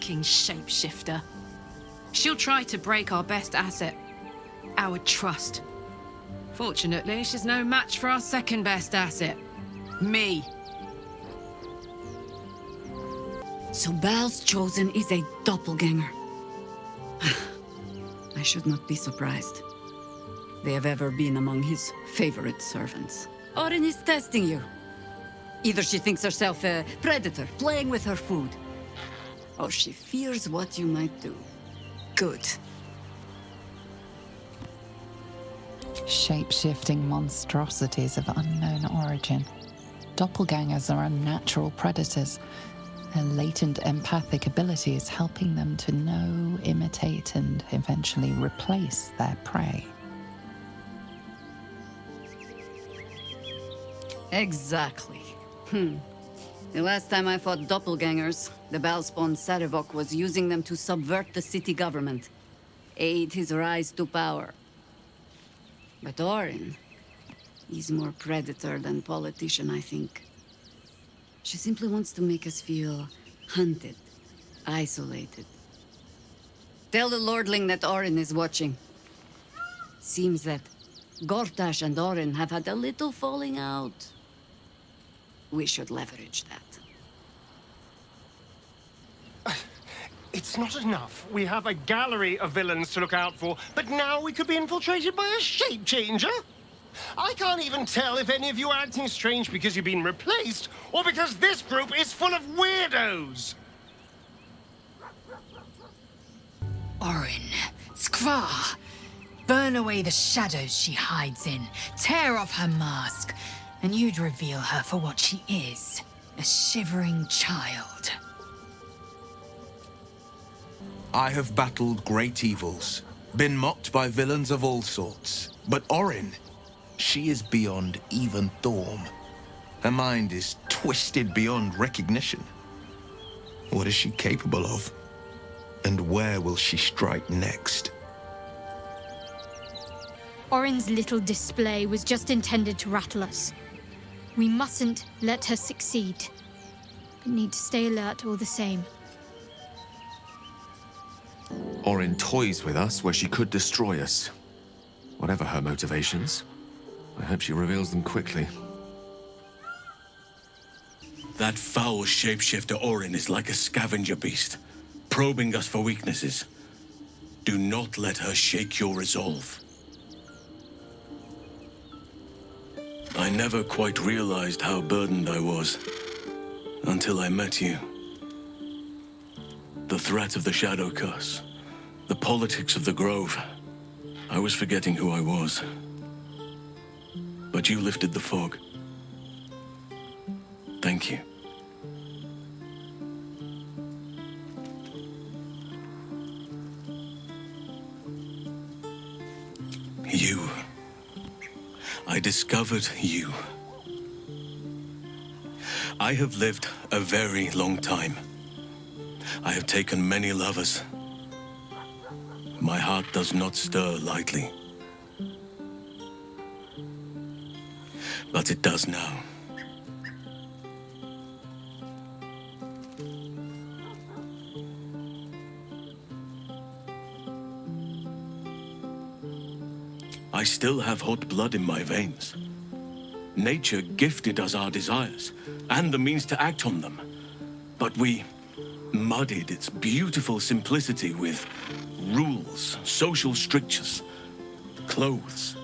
fucking shapeshifter. She'll try to break our best asset, our trust. Fortunately, she's no match for our second best asset, me. So Bal's chosen is a doppelganger. I should not be surprised. They have ever been among his favorite servants. Orin is testing you. Either she thinks herself a predator, playing with her food, or she fears what you might do. Good. Shape-shifting monstrosities of unknown origin. Doppelgangers are unnatural predators. Their latent empathic abilities helping them to know, imitate, and eventually replace their prey. Exactly. The last time I fought doppelgangers, the Balspawn Sarevok was using them to subvert the city government, aid his rise to power. But Orin, he's more predator than politician, I think. She simply wants to make us feel hunted, isolated. Tell the Lordling that Orin is watching. Seems that Gortash and Orin have had a little falling out. We should leverage that. It's not enough. We have a gallery of villains to look out for, but now we could be infiltrated by a shape changer? I can't even tell if any of you are acting strange because you've been replaced, or because this group is full of weirdos! Orin, Skra! Burn away the shadows she hides in, tear off her mask, and you'd reveal her for what she is, a shivering child. I have battled great evils, been mocked by villains of all sorts. But Orin, she is beyond even Thorm. Her mind is twisted beyond recognition. What is she capable of? And where will she strike next? Orin's little display was just intended to rattle us. We mustn't let her succeed, but need to stay alert all the same. Orin toys with us where she could destroy us. Whatever her motivations, I hope she reveals them quickly. That foul shapeshifter Orin is like a scavenger beast, probing us for weaknesses. Do not let her shake your resolve. I never quite realized how burdened I was until I met you. The threat of the Shadow Curse, the politics of the Grove. I was forgetting who I was. But you lifted the fog. Thank you. You. I discovered you. I have lived a very long time. I have taken many lovers. My heart does not stir lightly. But it does now. I still have hot blood in my veins. Nature gifted us our desires and the means to act on them. But we muddied its beautiful simplicity with rules, social strictures, clothes.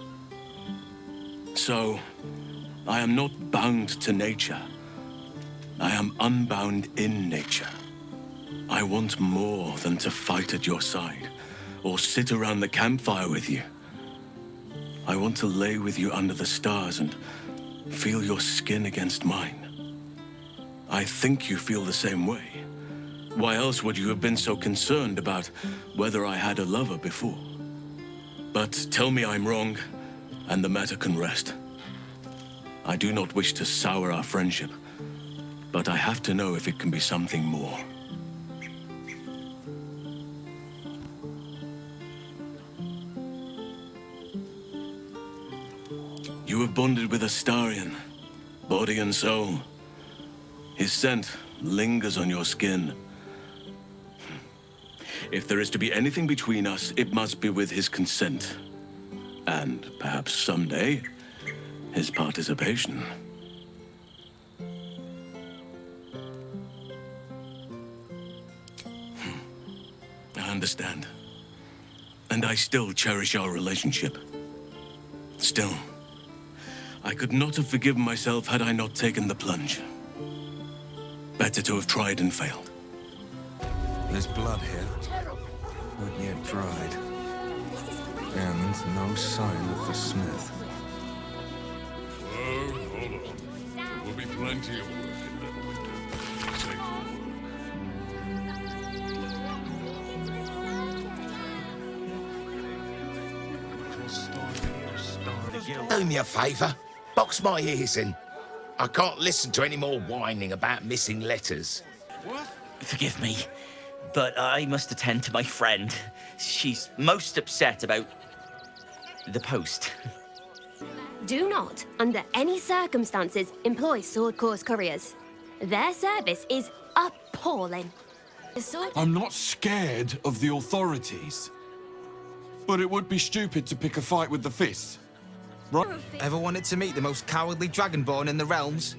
So, I am not bound to nature. I am unbound in nature. I want more than to fight at your side or sit around the campfire with you. I want to lay with you under the stars and feel your skin against mine. I think you feel the same way. Why else would you have been so concerned about whether I had a lover before? But tell me I'm wrong, and the matter can rest. I do not wish to sour our friendship, but I have to know if it can be something more. You have bonded with Astarion, body and soul. His scent lingers on your skin. If there is to be anything between us, it must be with his consent. And perhaps someday, his participation. I understand. And I still cherish our relationship. Still, I could not have forgiven myself had I not taken the plunge. Better to have tried and failed. There's blood here, not yet dried. And no sign of the smith. Oh, hold on. There will be plenty of work in Neverwinter. Safe Do me a favour. Box my ears in. I can't listen to any more whining about missing letters. Forgive me, but I must attend to my friend. She's most upset about the post. Do not, under any circumstances, employ Sword Course couriers. Their service is appalling. I'm not scared of the authorities. But it would be stupid to pick a fight with the fist. Right? Ever wanted to meet the most cowardly dragonborn in the realms?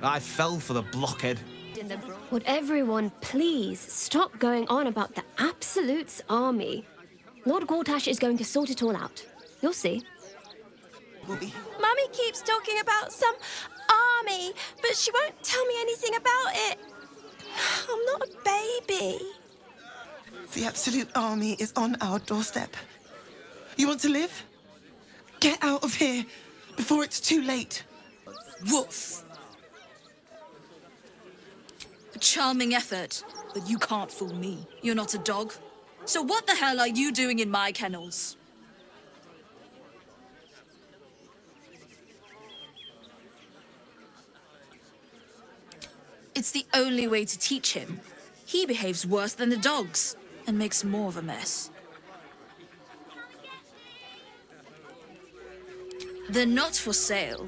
I fell for the blockhead. Would everyone please stop going on about the Absolute's army? Lord Gortash is going to sort it all out. You'll see. Mummy keeps talking about some army, but she won't tell me anything about it. I'm not a baby. The Absolute Army is on our doorstep. You want to live? Get out of here before it's too late. Woof. A charming effort, but you can't fool me. You're not a dog. So what the hell are you doing in my kennels? It's the only way to teach him. He behaves worse than the dogs and makes more of a mess. They're not for sale.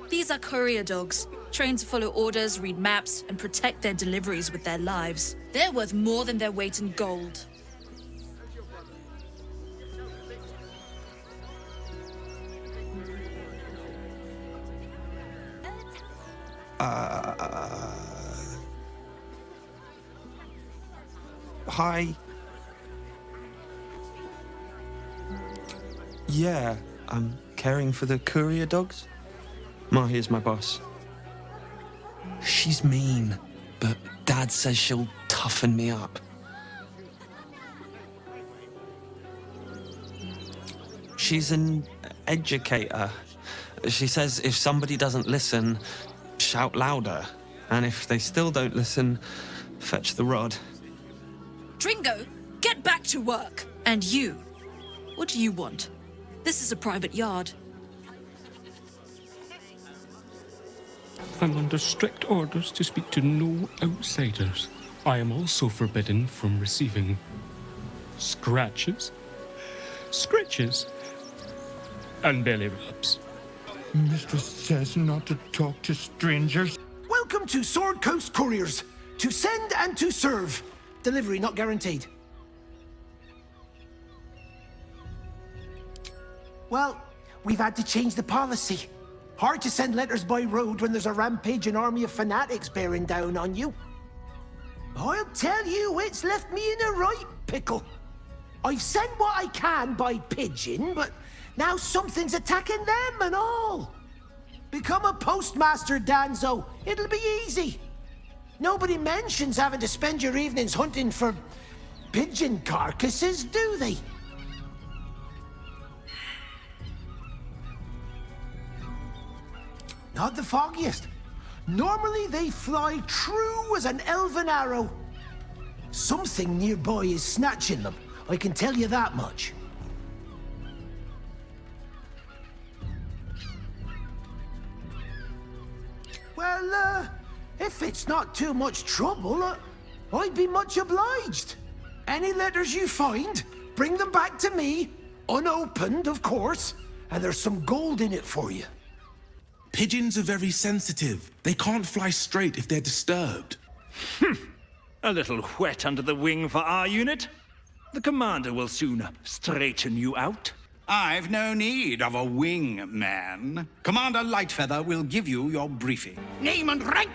These are courier dogs, trained to follow orders, read maps, and protect their deliveries with their lives. They're worth more than their weight in gold. Hi. Yeah, I'm caring for the courier dogs. Mahi's my boss. She's mean, but Dad says she'll toughen me up. She's an educator. She says if somebody doesn't listen, shout louder. And if they still don't listen, fetch the rod. Dringo, get back to work. And you, what do you want? This is a private yard. I'm under strict orders to speak to no outsiders. I am also forbidden from receiving scratches, scritches, and belly rubs. Mistress says not to talk to strangers. Welcome to Sword Coast Couriers. To send and to serve. Delivery not guaranteed. Well, we've had to change the policy. Hard to send letters by road when there's a rampaging army of fanatics bearing down on you. I'll tell you, it's left me in a right pickle. I've sent what I can by pigeon, but now something's attacking them and all. Become a postmaster, Danzo. It'll be easy. Nobody mentions having to spend your evenings hunting for pigeon carcasses, do they? Not the foggiest. Normally they fly true as an elven arrow. Something nearby is snatching them, I can tell you that much. Well, if it's not too much trouble, I'd be much obliged. Any letters you find, bring them back to me, unopened, of course, and there's some gold in it for you. Pigeons are very sensitive. They can't fly straight if they're disturbed. A little wet under the wing for our unit. The commander will soon straighten you out. I've no need of a wing man. Commander Lightfeather will give you your briefing. Name and rank!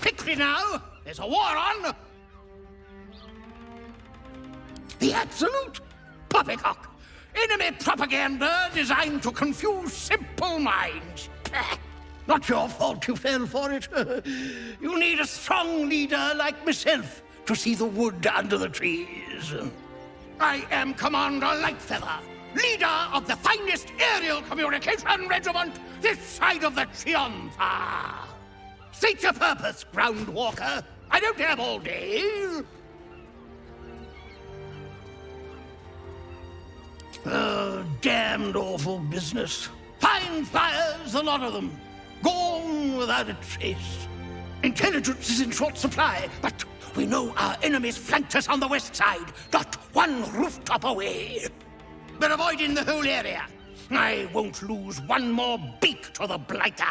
Quickly now! There's a war on! The absolute poppycock! Enemy propaganda designed to confuse simple minds. Not your fault you fell for it. You need a strong leader like myself to see the wood under the trees. I am Commander Lightfeather, leader of the finest aerial communication regiment this side of the Triumpha. State your purpose, ground walker. I don't have all day. Damned awful business. Fine flyers, a lot of them. Gone without a trace. Intelligence is in short supply, but we know our enemies flanked us on the west side, not one rooftop away. We're avoiding the whole area. I won't lose one more beak to the blighter.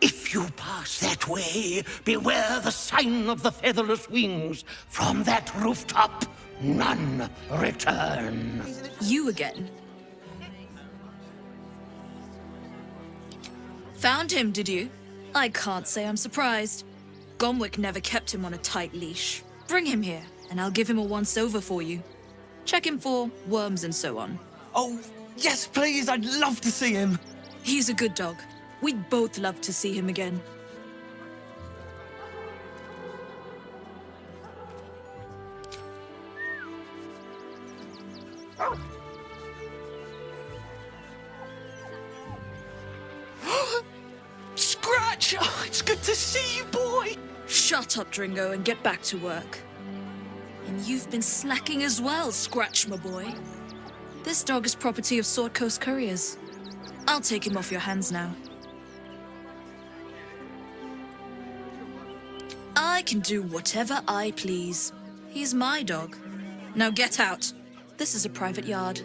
If you pass that way, beware the sign of the featherless wings. From that rooftop, none return. You again? Found him, did you? I can't say I'm surprised. Gomwick never kept him on a tight leash. Bring him here, and I'll give him a once-over for you. Check him for worms and so on. Oh, yes, please, I'd love to see him. He's a good dog. We'd both love to see him again. Scratch! Oh, it's good to see you, boy! Shut up, Dringo, and get back to work. And you've been slacking as well, Scratch, my boy. This dog is property of Sword Coast Couriers. I'll take him off your hands now. I can do whatever I please. He's my dog. Now get out. This is a private yard.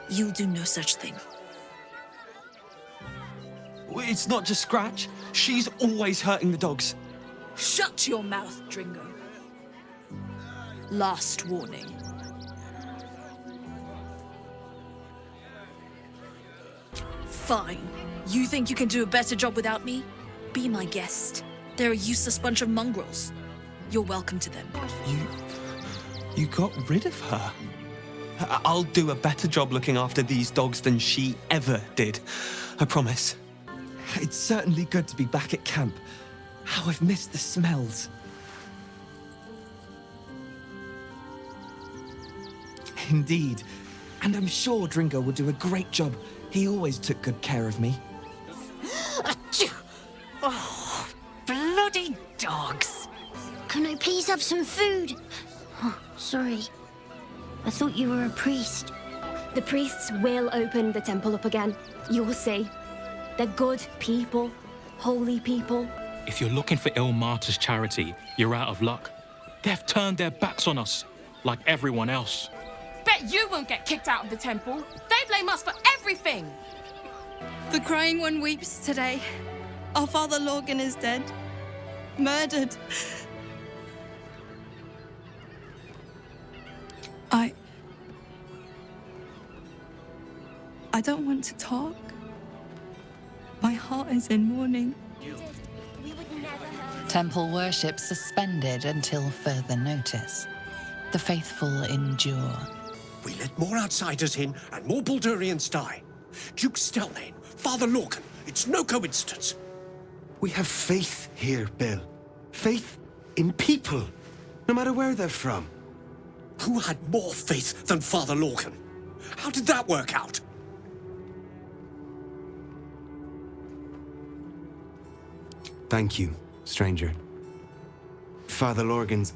You'll do no such thing. It's not just Scratch. She's always hurting the dogs. Shut your mouth, Dringo. Last warning. Fine. You think you can do a better job without me? Be my guest. They're a useless bunch of mongrels. You're welcome to them. You got rid of her? I'll do a better job looking after these dogs than she ever did. I promise. It's certainly good to be back at camp. How I've missed the smells. Indeed. And I'm sure Dringo will do a great job. He always took good care of me. Oh, bloody dogs. Can I please have some food? Oh, sorry. I thought you were a priest. The priests will open the temple up again. You'll see. They're good people. Holy people. If you're looking for Ilmater's charity, you're out of luck. They've turned their backs on us, like everyone else. Bet you won't get kicked out of the temple. They blame us for everything. The crying one weeps today. Our father Lorgan is dead. Murdered. I don't want to talk. My heart is in mourning. Temple worship suspended until further notice. The faithful endure. We let more outsiders in and more Baldurians die. Duke Stelmane, Father Lorcan, it's no coincidence. We have faith here, Bill. Faith in people, no matter where they're from. Who had more faith than Father Lorcan? How did that work out? Thank you, stranger. Father Lorgan's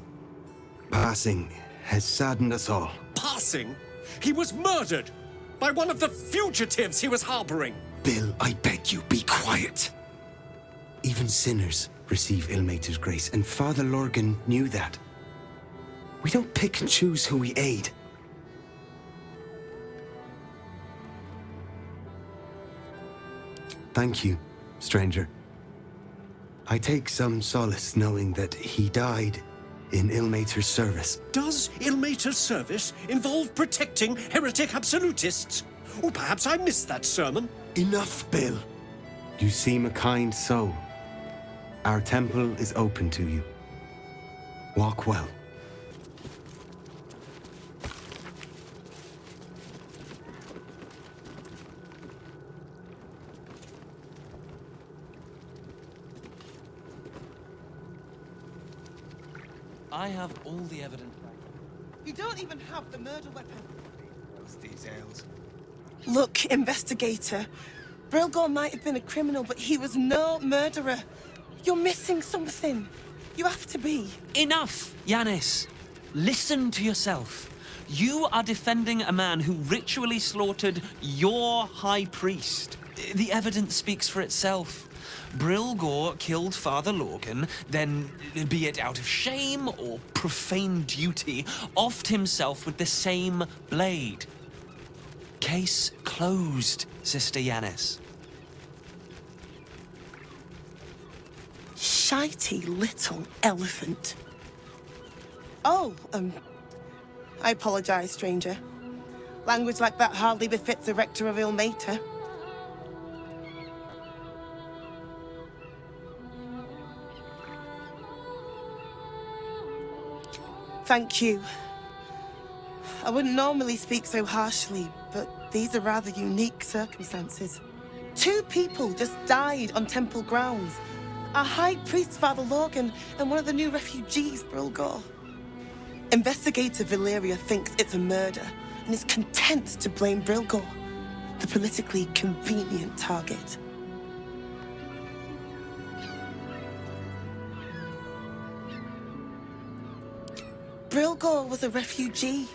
passing has saddened us all. Passing? He was murdered by one of the fugitives he was harboring. Bill, I beg you, be quiet. Even sinners receive Ilmater's grace, and Father Lorgan knew that. We don't pick and choose who we aid. Thank you, stranger. I take some solace knowing that he died in Ilmater's service. Does Ilmater's service involve protecting heretic absolutists? Or perhaps I missed that sermon. Enough, Bill. You seem a kind soul. Our temple is open to you. Walk well. I have all the evidence. You don't even have the murder weapon. Those details. Look, investigator. Brilgor might have been a criminal, but he was no murderer. You're missing something. You have to be. Enough, Yanis. Listen to yourself. You are defending a man who ritually slaughtered your high priest. The evidence speaks for itself. Brilgor killed Father Lorgan, then, be it out of shame or profane duty, offed himself with the same blade. Case closed, Sister Yanis. Shitey little elephant. Oh, I apologize, stranger. Language like that hardly befits a rector of Ilmater. Thank you. I wouldn't normally speak so harshly, but these are rather unique circumstances. 2 people just died on temple grounds. Our high priest, Father Lorgan, and one of the new refugees, Brilgor. Investigator Valeria thinks it's a murder and is content to blame Brilgor, the politically convenient target. Brilgor was a refugee.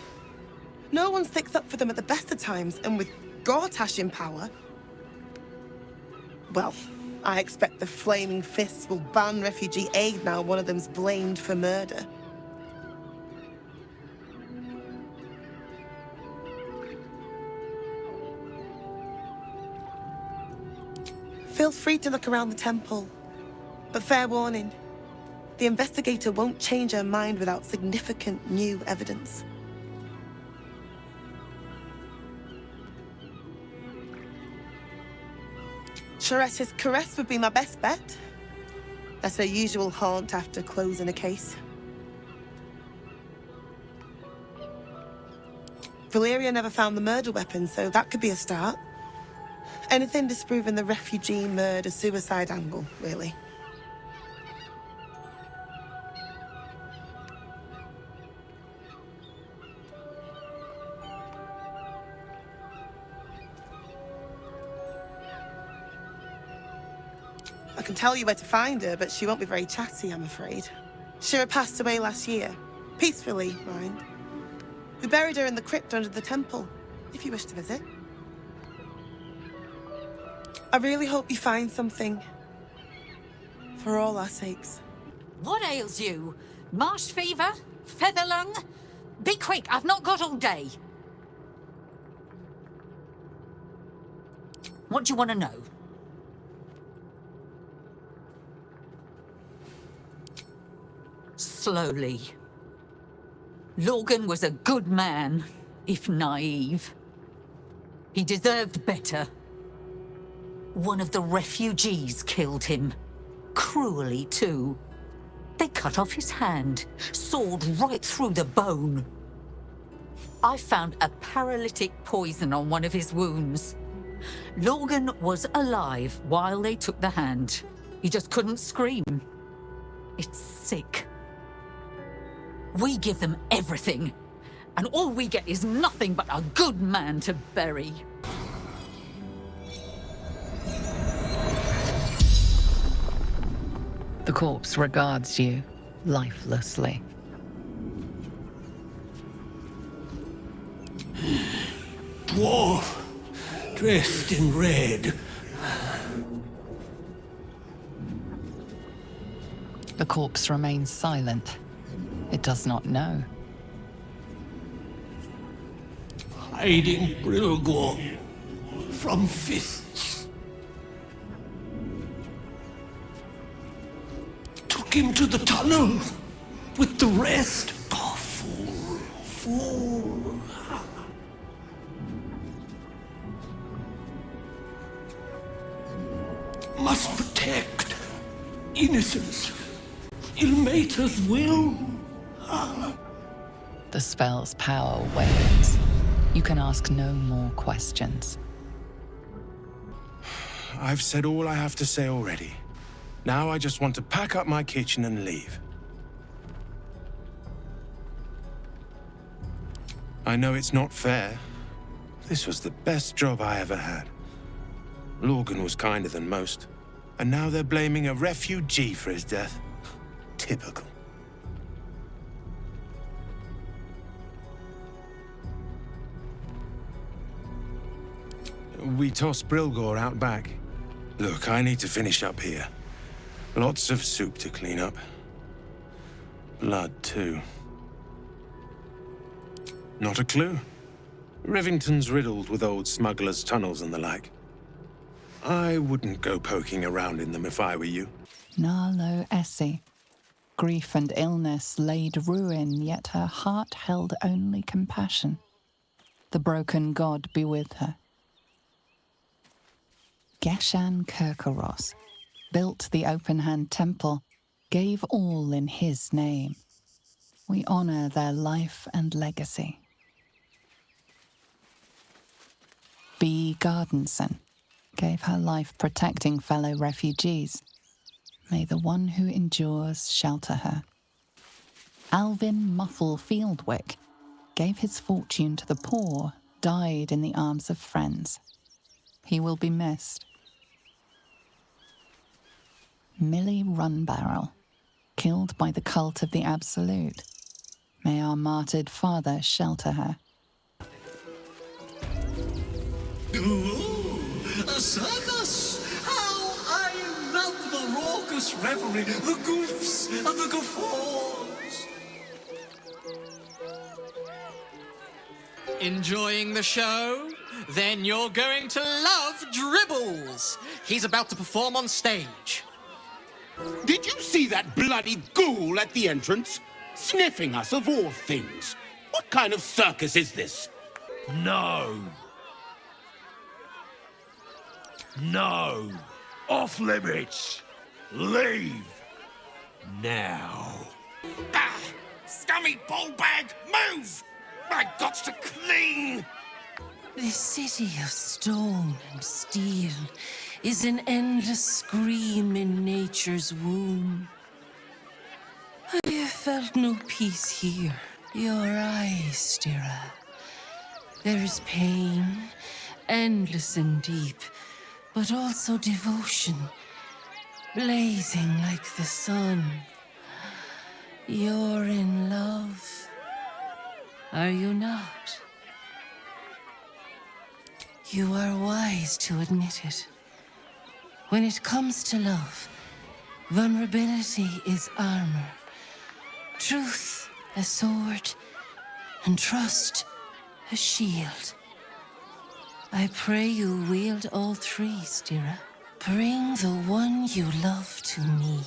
No one sticks up for them at the best of times, and with Gortash in power, well, I expect the Flaming Fists will ban refugee aid now one of them's blamed for murder. Feel free to look around the temple, but fair warning, the investigator won't change her mind without significant new evidence. Charetta's caress would be my best bet. That's her usual haunt after closing a case. Valeria never found the murder weapon, so that could be a start. Anything disproving the refugee murder-suicide angle, really. I can tell you where to find her, but she won't be very chatty, I'm afraid. Shira passed away last year. Peacefully, mind. We buried her in the crypt under the temple, if you wish to visit. I really hope you find something. For all our sakes. What ails you? Marsh fever? Feather lung? Be quick, I've not got all day. What do you want to know? Slowly. Lorgan was a good man, if naive. He deserved better. One of the refugees killed him. Cruelly, too. They cut off his hand, sawed right through the bone. I found a paralytic poison on one of his wounds. Lorgan was alive while they took the hand. He just couldn't scream. It's sick. We give them everything, and all we get is nothing but a good man to bury. The corpse regards you lifelessly. Dwarf, dressed in red. The corpse remains silent. It does not know. Hiding Brilgor from fists. Back into the tunnel with the rest. Oh, fool, fool. Must protect innocence. Ilmater's will. The spell's power wanes. You can ask no more questions. I've said all I have to say already. Now I just want to pack up my kitchen and leave. I know it's not fair. This was the best job I ever had. Lorgan was kinder than most. And now they're blaming a refugee for his death. Typical. We tossed Brilgor out back. Look, I need to finish up here. Lots of soup to clean up. Blood, too. Not a clue. Rivington's riddled with old smugglers' tunnels and the like. I wouldn't go poking around in them if I were you. Narlo Essie. Grief and illness laid ruin, yet her heart held only compassion. The broken god be with her. Geshan Kirkaros built the open-hand temple, gave all in his name. We honor their life and legacy. B. Gardenson gave her life protecting fellow refugees. May the one who endures shelter her. Alvin Muffle Fieldwick gave his fortune to the poor, died in the arms of friends. He will be missed. Millie Runbarrel, killed by the cult of the Absolute. May our martyred father shelter her. Ooh, a circus! How I love the raucous revelry, the goofs and the guffaws! Enjoying the show? Then you're going to love Dribbles. He's about to perform on stage. Did you see that bloody ghoul at the entrance? Sniffing us of all things. What kind of circus is this? No. No. Off limits. Leave. Now. Ah! Scummy ballbag, move! My got's to clean! This city of stone and steel is an endless scream in nature's womb. I have felt no peace here. Your eyes, Stira. There is pain, endless and deep, but also devotion, blazing like the sun. You're in love, are you not? You are wise to admit it. When it comes to love, vulnerability is armor, truth a sword, and trust a shield. I pray you wield all three, Stira. Bring the one you love to me.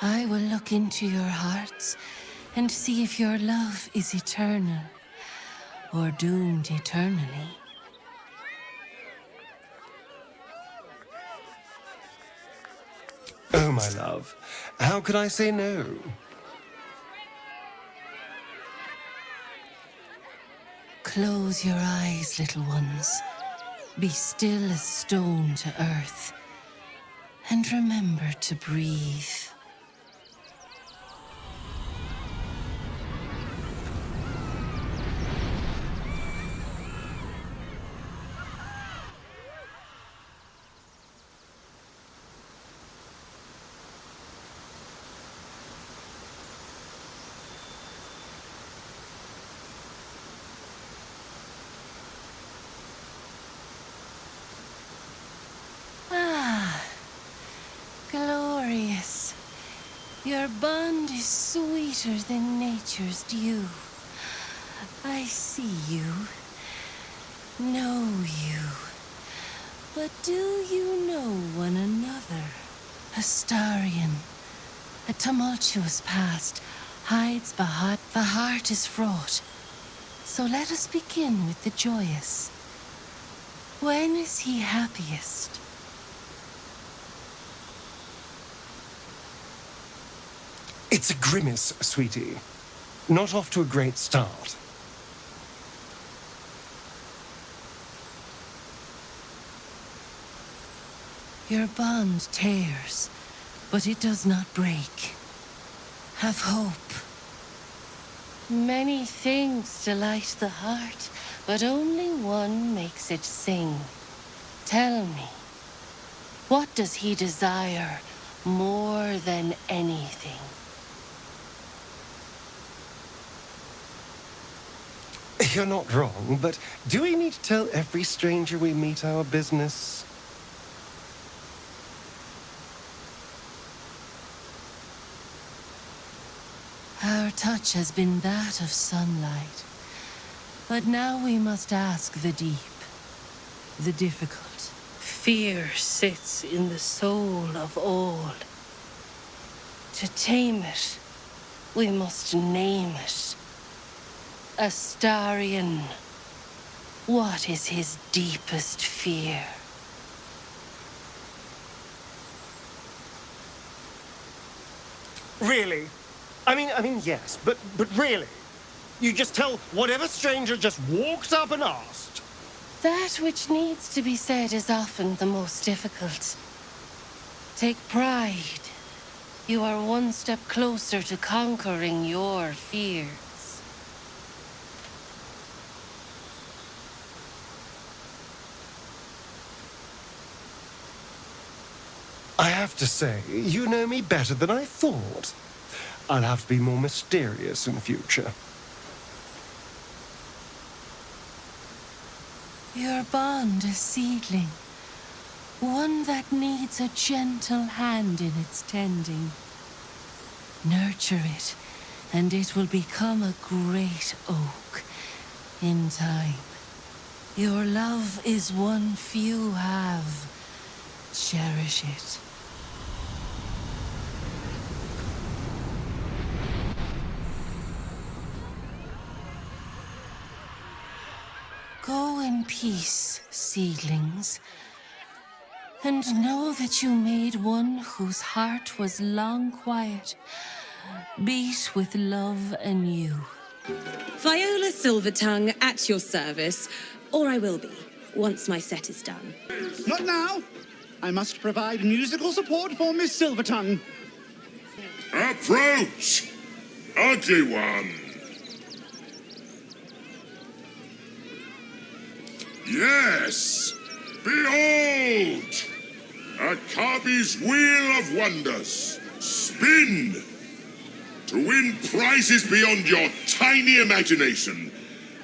I will look into your hearts and see if your love is eternal or doomed eternally. Oh, my love. How could I say no? Close your eyes, little ones. Be still as stone to earth. And remember to breathe. Glorious. Your bond is sweeter than nature's dew. I see you, know you. But do you know one another? Astarion, A tumultuous past hides behind. The heart is fraught. So let us begin with the joyous. When is he happiest? It's a grimace, sweetie. Not off to a great start. Your bond tears, but it does not break. Have hope. Many things delight the heart, but only one makes it sing. Tell me, what does he desire more than anything? You're not wrong, but do we need to tell every stranger we meet our business? Our touch has been that of sunlight, but now we must ask the deep, the difficult. Fear sits in the soul of all. To tame it, we must name it. Astarion, what is his deepest fear? Really? I mean, yes, but really? You just tell whatever stranger just walked up and asked? That which needs to be said is often the most difficult. Take pride. You are one step closer to conquering your fears. I have to say, you know me better than I thought. I'll have to be more mysterious in future. Your bond a seedling, one that needs a gentle hand in its tending. Nurture it, and it will become a great oak in time. Your love is one few have. Cherish it. Go in peace, seedlings, and know that you made one whose heart was long quiet, beat with love anew. Viola Silvertongue at your service, or I will be, once my set is done. Not now. I must provide musical support for Miss Silvertongue. Approach, ugly one. Yes, behold, Akabi's wheel of wonders. Spin to win prizes beyond your tiny imagination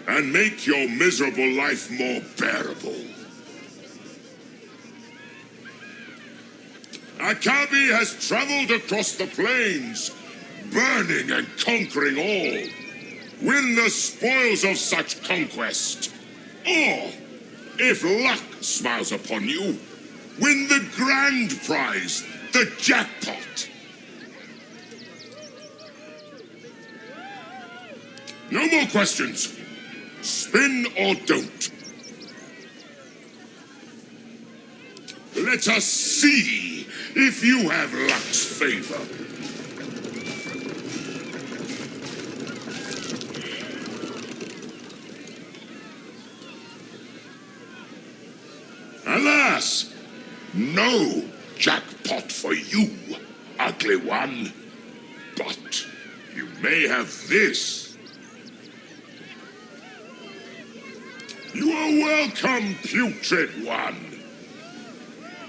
and make your miserable life more bearable. Akabi has traveled across the plains, burning and conquering all. Win the spoils of such conquest. Or, if luck smiles upon you, win the grand prize, the jackpot. No more questions. Spin or don't. Let us see if you have luck's favor. Alas, no jackpot for you, ugly one. But you may have this. You are welcome, putrid one.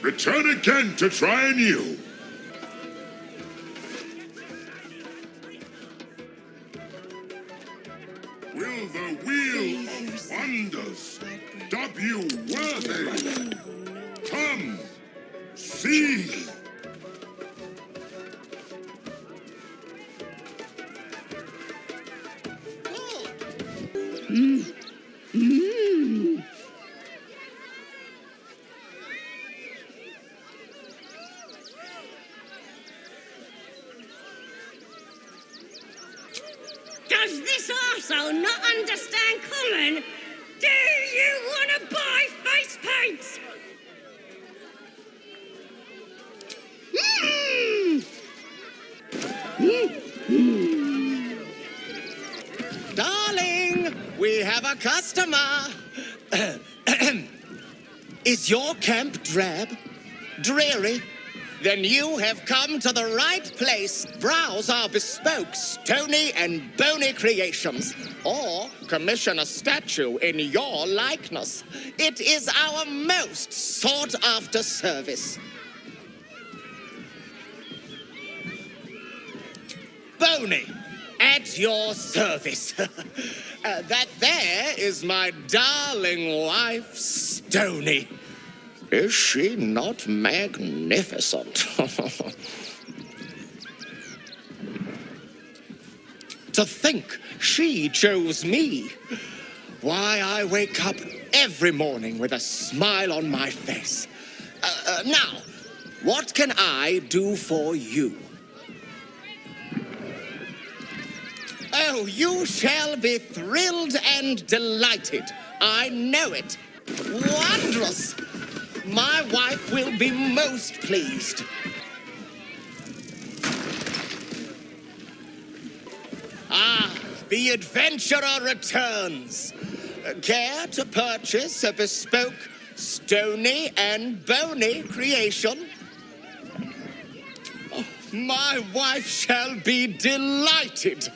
Return again to try anew. Will the wheel of wonders dub you worthy? Come, see. Does this arsehole not understand common? Do you want to buy face paint? Darling, we have a customer. Is your camp drab? Dreary? Then you have come to the right place. Browse our bespoke, stony and bony creations, or commission a statue in your likeness. It is our most sought-after service. Bony, at your service. That there is my darling wife, Stony. Is she not magnificent? To think she chose me. Why, I wake up every morning with a smile on my face. Now, what can I do for you? Oh, you shall be thrilled and delighted. I know it. Wondrous! My wife will be most pleased. Ah, the adventurer returns. Care to purchase a bespoke, stony and bony creation? Oh, my wife shall be delighted.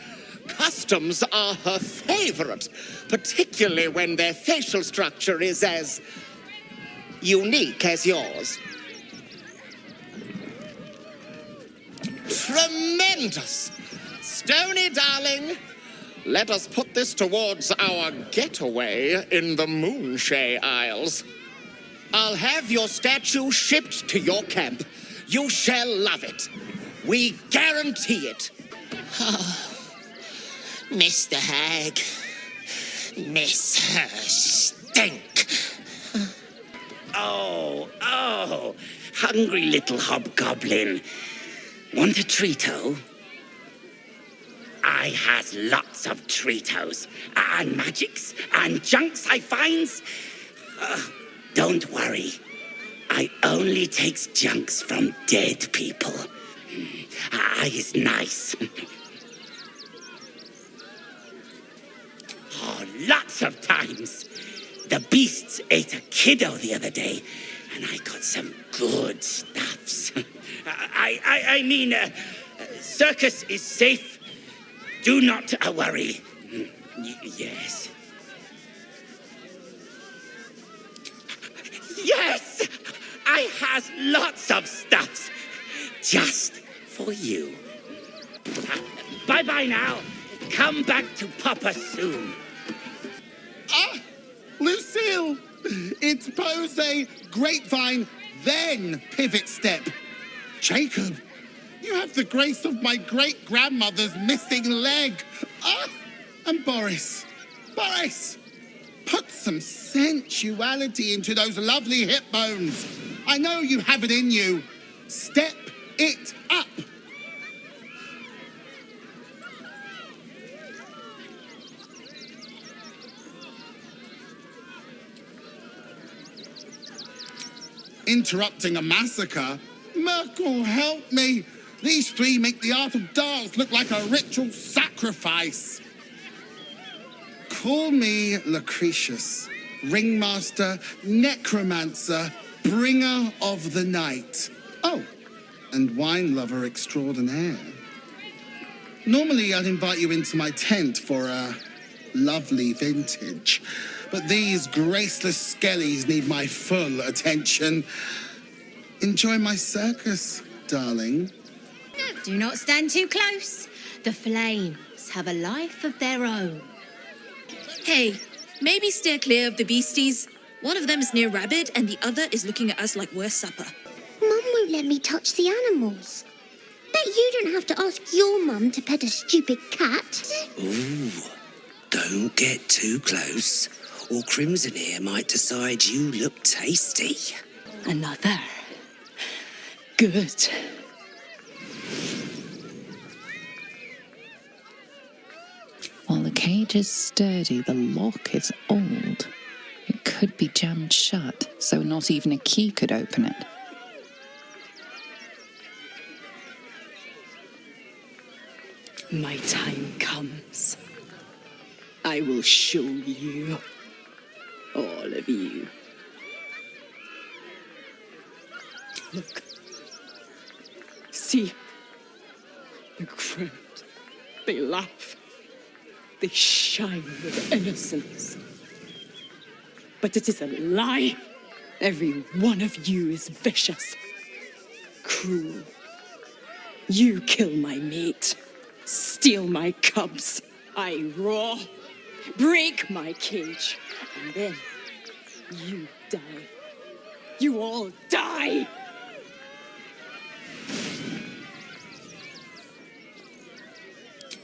Customs are her favorite, particularly when their facial structure is as unique as yours. Tremendous! Stony, darling, let us put this towards our getaway in the Moonshay Isles. I'll have your statue shipped to your camp. You shall love it. We guarantee it. Mr. Hag, miss her stink. Oh, hungry little hobgoblin. Want a treato? I has lots of treatos, and magics, and junks I finds. Don't worry, I only takes junks from dead people. I is nice. Oh, lots of times. The beasts ate a kiddo the other day, and I got some good stuffs. I mean, circus is safe. Do not worry. Yes. Yes! I has lots of stuffs. Just for you. Bye-bye now. Come back to Papa soon. Ah! Lucille! It's pose, grapevine, then pivot step. Jacob, you have the grace of my great-grandmother's missing leg. Ah! And Boris, put some sensuality into those lovely hip bones. I know you have it in you. Step it up. Interrupting a massacre? Merkel, help me! These three make the art of dance look like a ritual sacrifice. Call me Lucretius, ringmaster, necromancer, bringer of the night. Oh, and wine lover extraordinaire. Normally I'd invite you into my tent for a lovely vintage. But these graceless skellies need my full attention. Enjoy my circus, darling. Do not stand too close. The flames have a life of their own. Hey, maybe steer clear of the beasties. One of them is near Rabbit and the other is looking at us like we're supper. Mum won't let me touch the animals. Bet you don't have to ask your mum to pet a stupid cat. Ooh, don't get too close, or Crimson here might decide you look tasty. Another. Good. cage is sturdy, the lock is old. It could be jammed shut, so not even a key could open it. My time comes. I will show you. All of you. Look. See? The crowd. They laugh. They shine with innocence. But it is a lie. Every one of you is vicious. Cruel. You kill my mate. Steal my cubs. I roar. Break my cage. And then you die. You all die.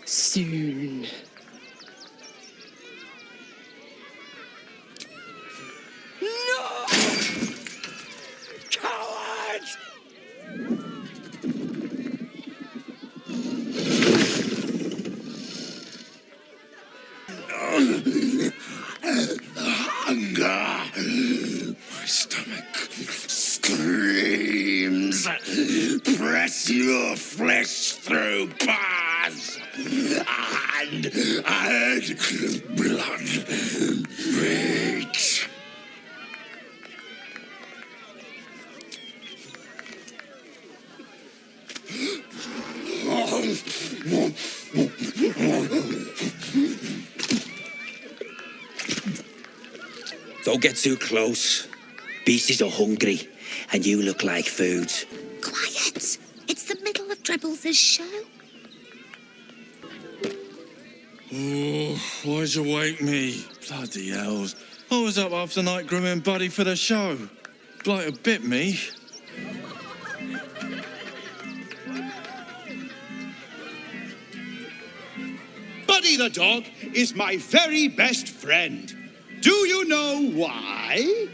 Soon. No! Coward! Hunger. My stomach screams. Press your flesh through bars. And add blood. Rage. Don't get too close. Beasties are hungry, and you look like food. Quiet! It's the middle of Drebbles' show. Oh, why'd you wake me? Bloody hells. I was up half the night grooming Buddy for the show. Blighter bit me. Buddy the dog is my very best friend. Do you know why?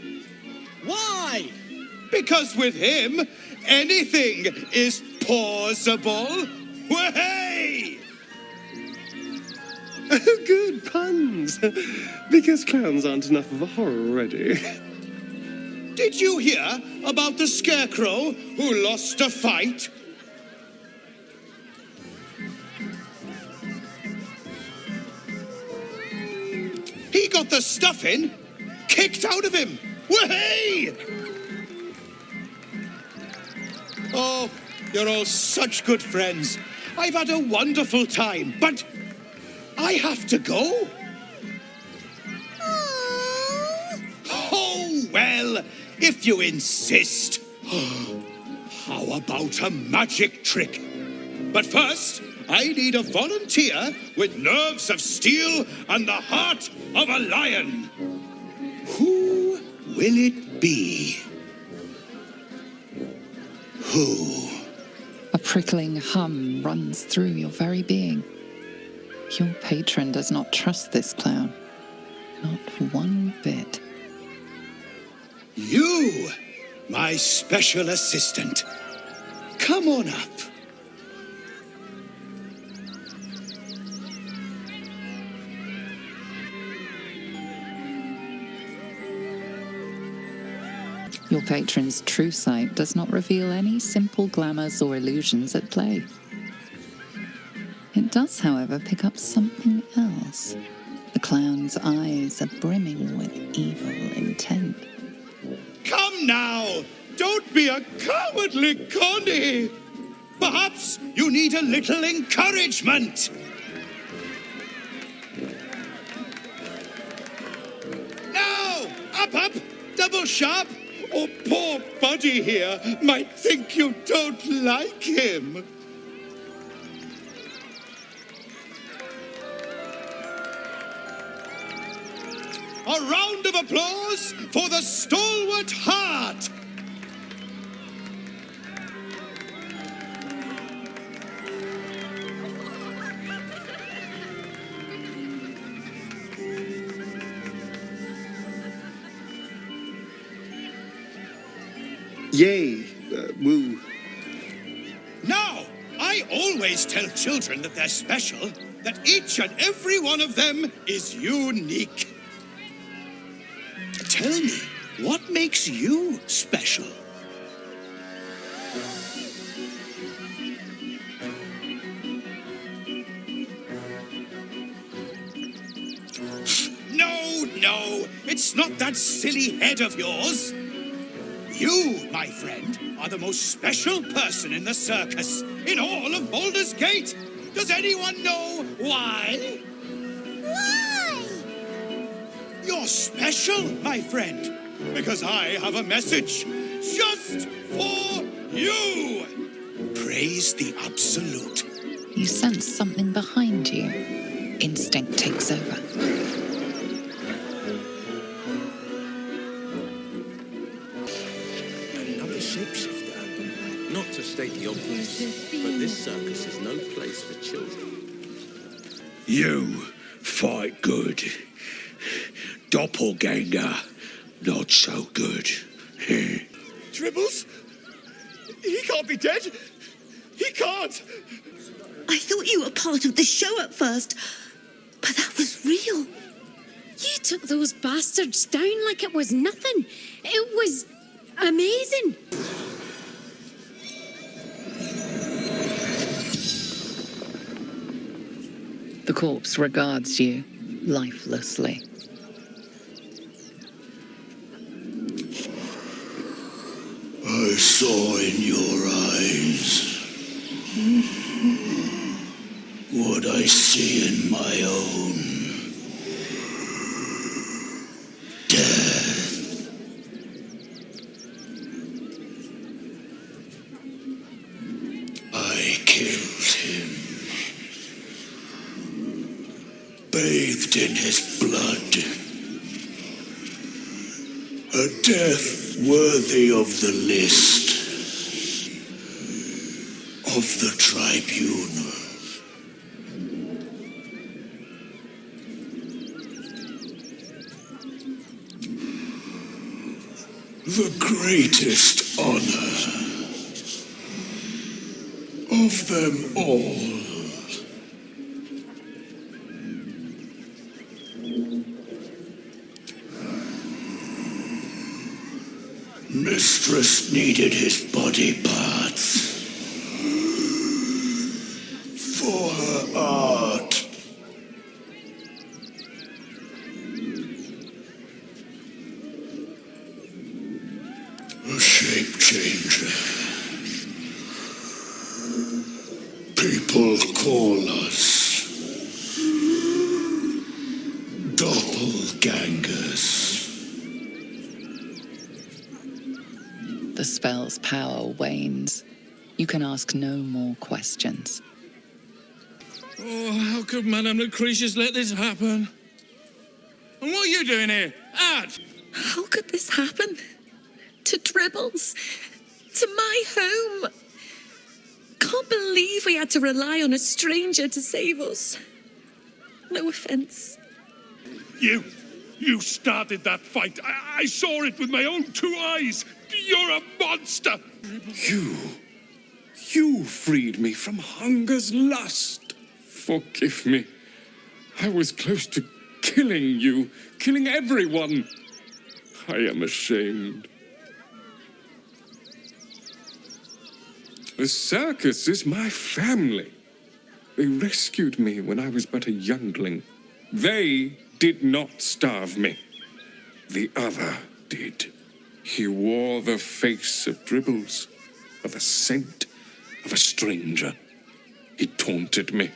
Why? Because with him, anything is possible. Way! Good puns. Because clowns aren't enough of a horror already. Did you hear about the scarecrow who lost a fight? He got the stuffing kicked out of him. Way! Oh, you're all such good friends. I've had a wonderful time, but I have to go. Oh, well, if you insist. How about a magic trick? But first, I need a volunteer with nerves of steel and the heart of a lion. Who will it be? Who? A prickling hum runs through your very being. Your patron does not trust this clown. Not one bit. You, my special assistant. Come on up. Your patron's true sight does not reveal any simple glamours or illusions at play. It does, however, pick up something else. The clown's eyes are brimming with evil intent. Come now! Don't be a cowardly Connie! Perhaps you need a little encouragement. Now! Up! Double sharp! Or poor Buddy here might think you don't like him. A round of applause for the stalwart heart. Yay, woo. Now, I always tell children that they're special. that each and every one of them is unique. Tell me, what makes you special? No, it's not that silly head of yours. You, my friend, are the most special person in the circus, in all of Baldur's Gate. Does anyone know why? Why? You're special, my friend, because I have a message just for you. Praise the Absolute. You sense something behind you. Instinct takes over. Shapeshifter. Not to state the obvious, but this circus is no place for children. You fight good. Doppelganger, not so good. Dribbles? He can't be dead. He can't. I thought you were part of the show at first, but that was real. You took those bastards down like it was nothing. It was amazing. The corpse regards you lifelessly. I saw in your eyes what I see in my own. Death. I killed him. Bathed in his blood. A death worthy of the list. Of the tribunal. The greatest honor of them all. Mistress needed his body parts for her art. A shape changer. People call us doppelgangers. The spell's power wanes. You can ask no more questions. Oh, how could Madame Lucretius let this happen? And what are you doing here? Ad! How could this happen? To Dribbles? To my home? Can't believe we had to rely on a stranger to save us. No offense. You started that fight. I saw it with my own two eyes. You're a monster. You freed me from hunger's lust. Forgive me. I was close to killing you, killing everyone. I am ashamed. The circus is my family. They rescued me when I was but a youngling. They did not starve me. The other did. He wore the face of Dribbles, of the scent of a stranger. He taunted me,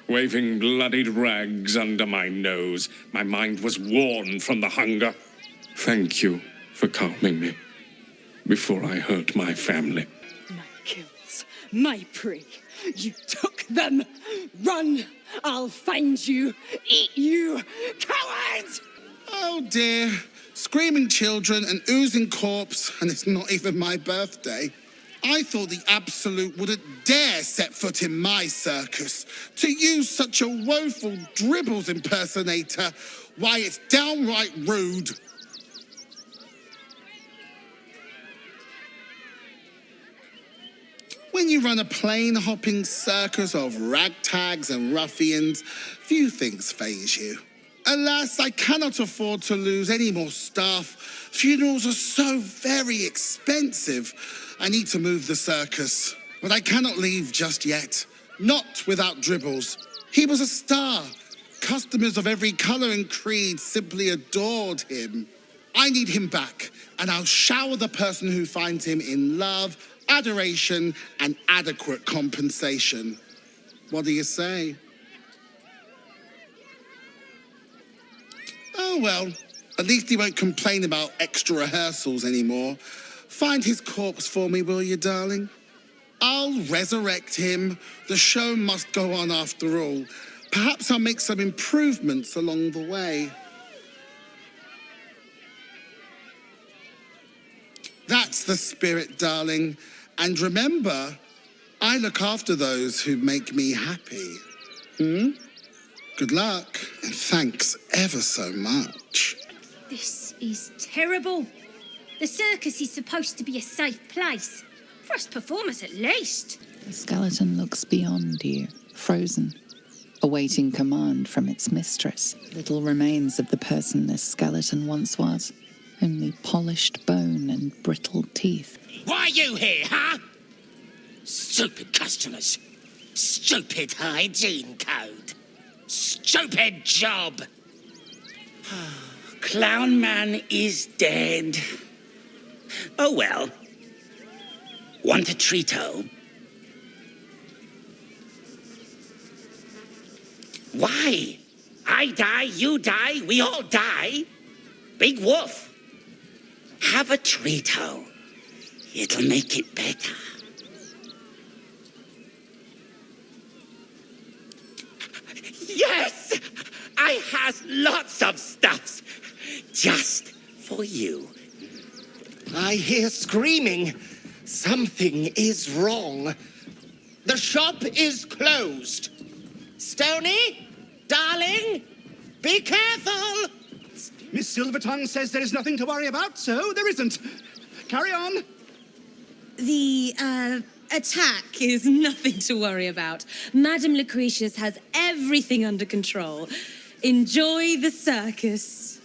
waving bloodied rags under my nose. My mind was worn from the hunger. Thank you for calming me before I hurt my family. My kills, my prey. You took them. Run! I'll find you, eat you, coward! Oh dear. Screaming children, an oozing corpse, and it's not even my birthday. I thought the Absolute wouldn't dare set foot in my circus. To use such a woeful Dribbles impersonator, why, it's downright rude. When you run a plane-hopping circus of ragtags and ruffians, few things faze you. Alas, I cannot afford to lose any more staff. Funerals are so very expensive. I need to move the circus, but I cannot leave just yet. Not without Dribbles. He was a star. Customers of every colour and creed simply adored him. I need him back, and I'll shower the person who finds him in love, adoration, and adequate compensation. What do you say? Oh well, at least he won't complain about extra rehearsals anymore. Find his corpse for me, will you, darling? I'll resurrect him. The show must go on after all. Perhaps I'll make some improvements along the way. That's the spirit, darling. And remember, I look after those who make me happy. Good luck, and thanks ever so much. This is terrible. The circus is supposed to be a safe place. For us performers, at least. The skeleton looks beyond you, frozen, awaiting command from its mistress. Little remains of the person this skeleton once was. Only polished bone and brittle teeth. Why are you here, huh? Stupid customers. Stupid hygiene code. Stupid job. Clown Man is dead. Oh well. Want a treato? Why? I die, you die, we all die. Big woof. Have a treato. It'll make it better. Yes! I has lots of stuffs. Just for you. I hear screaming. Something is wrong. The shop is closed. Stony, darling, be careful. Miss Silvertongue says there is nothing to worry about, so there isn't. Carry on. The, attack is nothing to worry about. Madame Lucretius has everything under control. Enjoy the circus.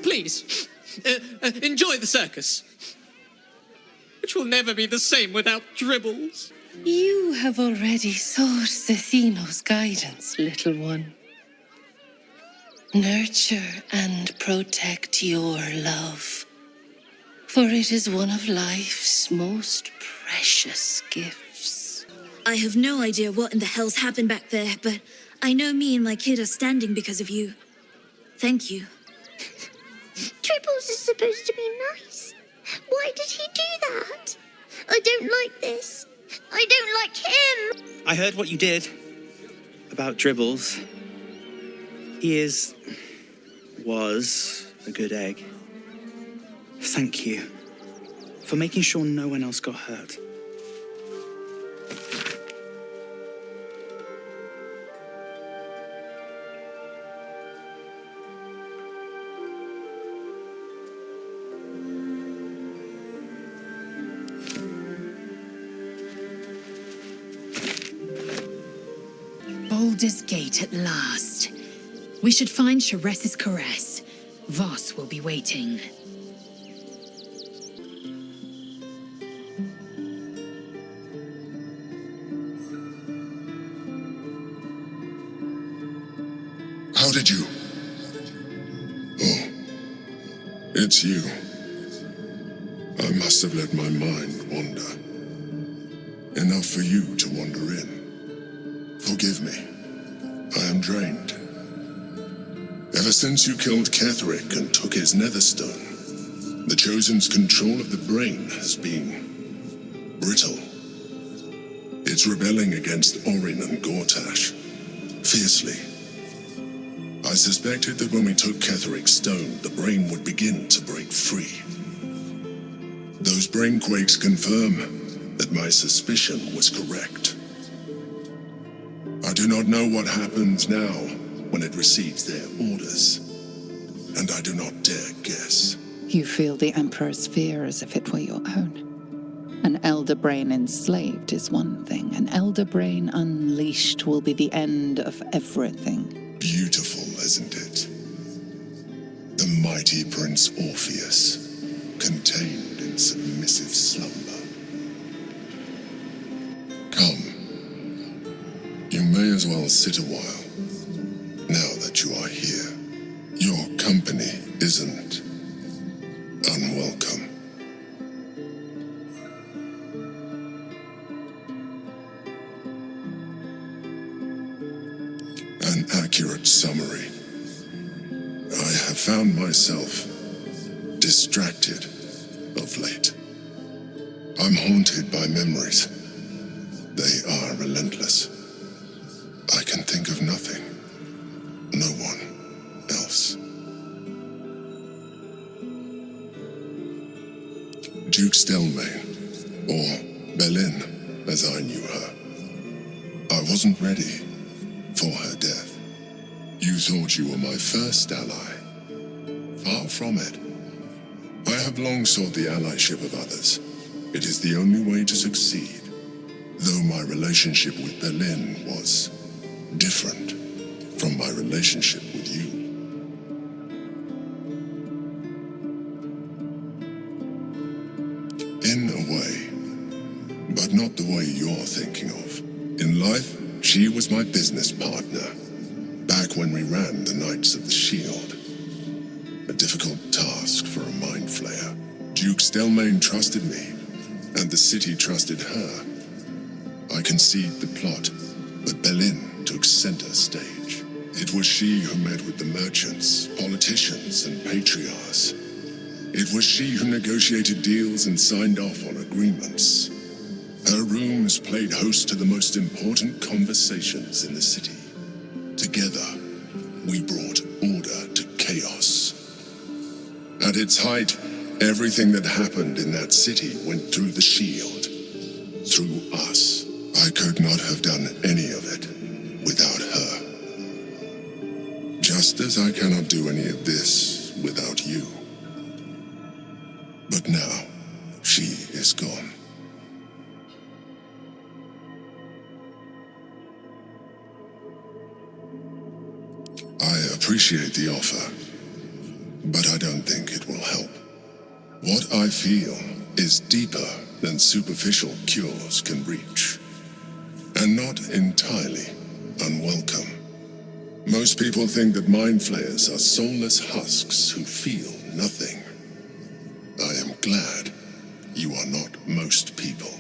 Please, enjoy the circus. Which will never be the same without Dribbles. You have already sought Zethino's guidance, little one. Nurture and protect your love, for it is one of life's most precious gifts. I have no idea what in the hell's happened back there, but I know me and my kid are standing because of you. Thank you. Dribbles is supposed to be nice. Why did he do that? I don't like this. I don't like him. I heard what you did about Dribbles. He was a good egg. Thank you for making sure no one else got hurt. Baldur's Gate at last. We should find Sharess's caress. Voss will be waiting. How did you? Oh, it's you. I must have let my mind wander. Enough for you to wander in. Forgive me. I am drained. Ever since you killed Ketheric and took his netherstone, the Chosen's control of the brain has been brittle. It's rebelling against Orin and Gortash, fiercely. I suspected that when we took Ketheric's stone, the brain would begin to break free. Those brain quakes confirm that my suspicion was correct. I do not know what happens now when it receives their orders, and I do not dare guess. You feel the Emperor's fear as if it were your own. An elder brain enslaved is one thing. An elder brain unleashed will be the end of everything. Beautiful, isn't it? The mighty Prince Orpheus, contained in submissive slumber. Come. You may as well sit a while, now that you are here. Your company isn't unwelcome. An accurate summary. I have found myself distracted of late. I'm haunted by memories. They are relentless. I can think of nothing, no one else. Duke Stelmane, or Berlin, as I knew her. I wasn't ready for her death. You thought you were my first ally. Far from it. I have long sought the allyship of others. It is the only way to succeed. Though my relationship with Berlin was different from my relationship with you. In a way, but not the way you're thinking of. In life, she was my business partner, back when we ran the Knights of the Shield. A difficult task for a mind flayer. Duke Stelmane trusted me, and the city trusted her. I conceived the plot, but Berlin took center stage. It was she who met with the merchants, politicians, and patriarchs. It was she who negotiated deals and signed off on agreements. Her rooms played host to the most important conversations in the city. Together, we brought order to chaos. At its height, everything that happened in that city went through the shield. Through us. I could not have done any of it without her. Just as I cannot do any of this without you. But now, she is gone. I appreciate the offer, but I don't think it will help. What I feel is deeper than superficial cures can reach, and not entirely unwelcome. Most people think that mind flayers are soulless husks who feel nothing. I am glad you are not most people.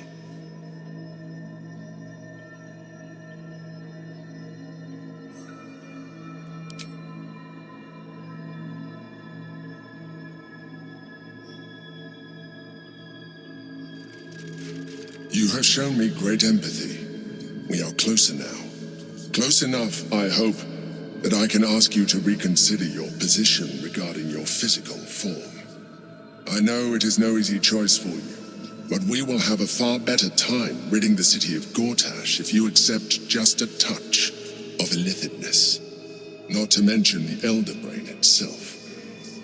You have shown me great empathy. We are closer now. Close enough, I hope, that I can ask you to reconsider your position regarding your physical form. I know it is no easy choice for you, but we will have a far better time ridding the city of Gortash if you accept just a touch of illithidness. Not to mention the Elder Brain itself.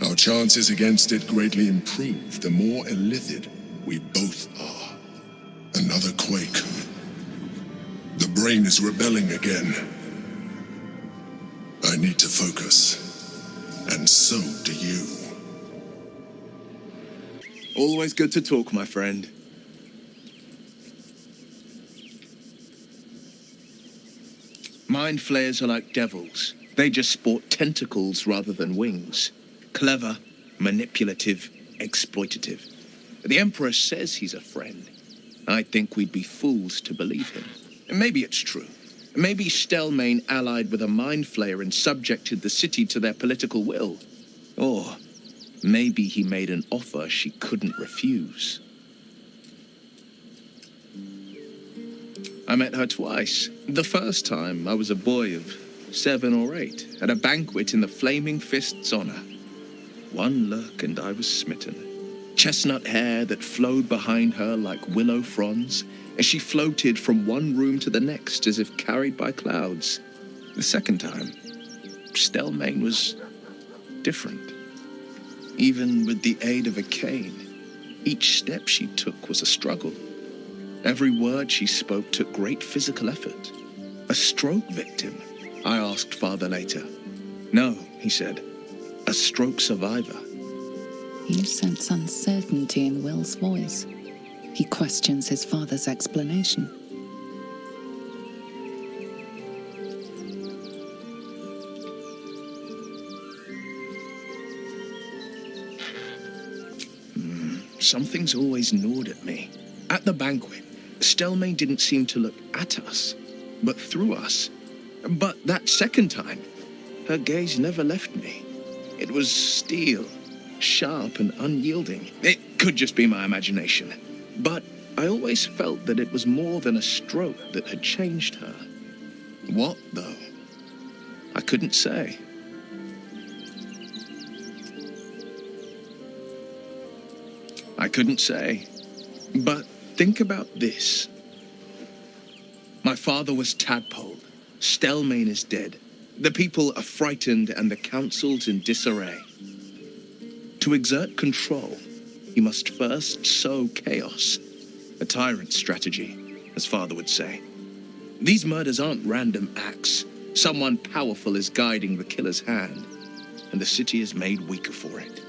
Our chances against it greatly improve the more illithid we both are. Another quake. The brain is rebelling again. I need to focus. And so do you. Always good to talk, my friend. Mind flayers are like devils. They just sport tentacles rather than wings. Clever, manipulative, exploitative. The Emperor says he's a friend. I think we'd be fools to believe him. And maybe it's true. Maybe Stelmane allied with a mind flayer and subjected the city to their political will. Or maybe he made an offer she couldn't refuse. I met her twice. The first time, I was a boy of 7 or 8, at a banquet in the Flaming Fist's honor. One look and I was smitten. Chestnut hair that flowed behind her like willow fronds, as she floated from one room to the next as if carried by clouds. The second time, Stelmane was different. Even with the aid of a cane, each step she took was a struggle. Every word she spoke took great physical effort. A stroke victim? I asked father later. No, he said. A stroke survivor. You sense uncertainty in Will's voice. He questions his father's explanation. Something's always gnawed at me. At the banquet, Stelmane didn't seem to look at us, but through us. But that second time, her gaze never left me. It was steel, sharp and unyielding. It could just be my imagination, but I always felt that it was more than a stroke that had changed her. What, though? I couldn't say. I couldn't say. But think about this. My father was tadpoled. Stelmane is dead. The people are frightened and the council's in disarray. To exert control, you must first sow chaos. A tyrant's strategy, as father would say. These murders aren't random acts. Someone powerful is guiding the killer's hand, and the city is made weaker for it.